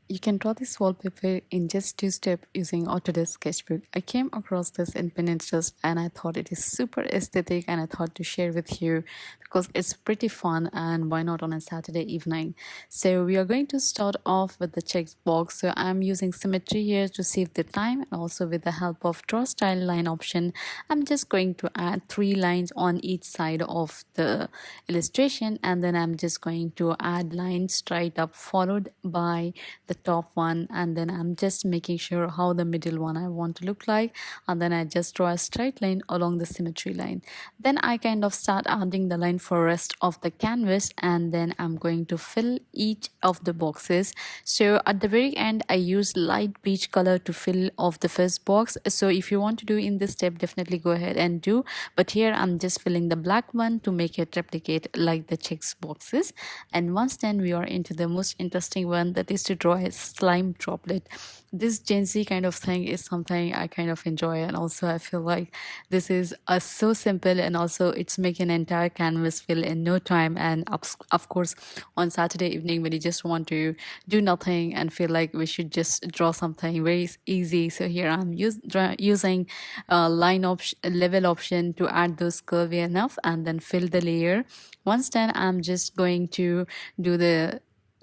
You can draw this wallpaper in just two steps using Autodesk Sketchbook. I came across this in Pinterest and I thought it is super aesthetic and I thought to share with you because it's pretty fun and why not on a Saturday evening. So we are going to start off with the check box. So I'm using symmetry here to save the time, and also with the help of draw style line option, I'm just going to add 3 lines on each side of the illustration, and then I'm just going to add lines straight up followed by the top one, and then I'm just making sure how the middle one I want to look like, and then I just draw a straight line along the symmetry line. Then I kind of start adding the line for rest of the canvas, and then I'm going to fill each of the boxes. So at the very end I use light peach color to fill off the first box. So if you want to do in this step, definitely go ahead and do, but here I'm just filling the black one to make it replicate like the checks boxes. And once then, we are into the most interesting one, that is to draw a slime droplet. This Gen Z kind of thing is something I kind of enjoy, and also I feel like this is so simple, and also it's making an entire canvas fill in no time. And of course, on Saturday evening when you just want to do nothing and feel like we should just draw something very easy, so here I'm using line option, level option to add those curvy enough and then fill the layer. Once done, I'm just going to do the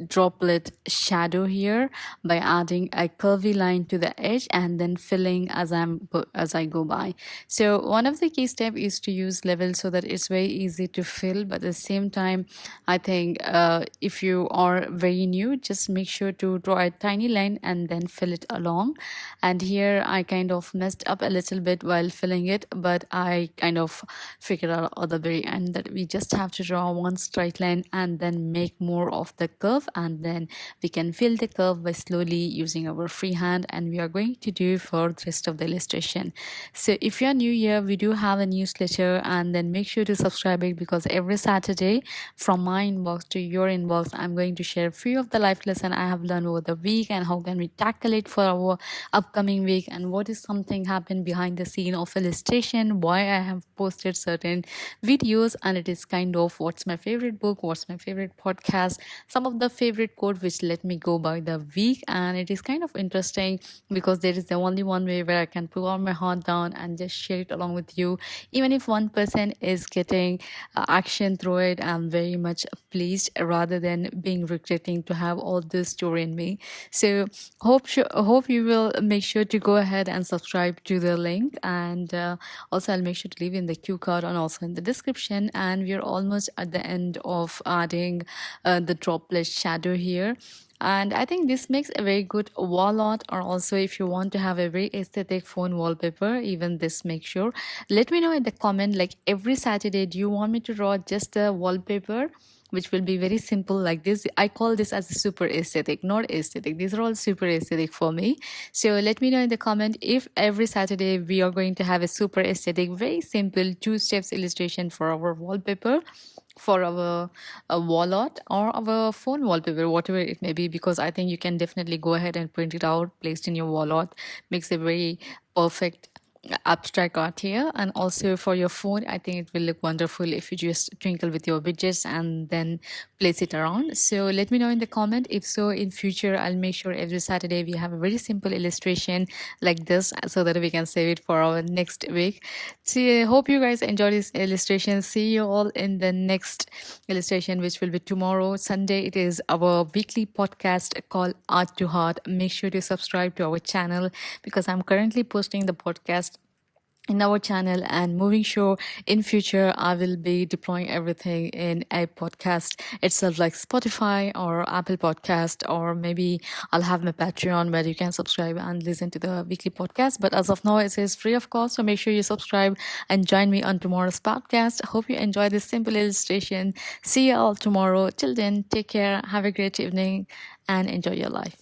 droplet shadow here by adding a curvy line to the edge and then filling as I go by. So one of the key steps is to use level so that it's very easy to fill, but at the same time I think if you are very new, just make sure to draw a tiny line and then fill it along. And here I kind of messed up a little bit while filling it, but I kind of figured out at the very end that we just have to draw one straight line and then make more of the curve, and then we can fill the curve by slowly using our free hand, and we are going to do for the rest of the illustration. So if you're new here, we do have a newsletter, and then make sure to subscribe it, because every Saturday from my inbox to your inbox I'm going to share a few of the life lesson I have learned over the week and how can we tackle it for our upcoming week, and what is something happened behind the scene of illustration, why I have posted certain videos, and it is kind of what's my favorite book, what's my favorite podcast, some of the favorite quote which let me go by the week. And it is kind of interesting because there is the only one way where I can pull all my heart down and just share it along with you. Even if one person is getting action through it, I'm very much pleased rather than being regretting to have all this story in me. So hope you will make sure to go ahead and subscribe to the link, and also I'll make sure to leave in the cue card and also in the description. And we're almost at the end of adding the droplet shadow here, and I think this makes a very good wall art. Or also if you want to have a very aesthetic phone wallpaper, even this, make sure let me know in the comment, like every Saturday do you want me to draw just a wallpaper which will be very simple like this. I call this as a super aesthetic, not aesthetic. These are all super aesthetic for me. So let me know in the comment if every Saturday we are going to have a super aesthetic, very simple 2 steps illustration for our wallpaper, for our wall art or our phone wallpaper, whatever it may be, because I think you can definitely go ahead and print it out, placed in your wall art, makes a very perfect abstract art here. And also for your phone, I think it will look wonderful if you just twinkle with your widgets and then place it around. So let me know in the comment. If so, in future I'll make sure every Saturday we have a very simple illustration like this so that we can save it for our next week. So I hope you guys enjoy this illustration. See you all in the next illustration, which will be tomorrow Sunday. It is our weekly podcast called Art to Heart. Make sure to subscribe to our channel because I'm currently posting the podcast in our channel, and moving sure in future I will be deploying everything in a podcast itself, like Spotify or Apple Podcast, or maybe I'll have my Patreon where you can subscribe and listen to the weekly podcast. But as of now it is free of cost, so make sure you subscribe and join me on tomorrow's podcast. Hope you enjoy this simple illustration. See you all tomorrow. Till then, take care, have a great evening and enjoy your life.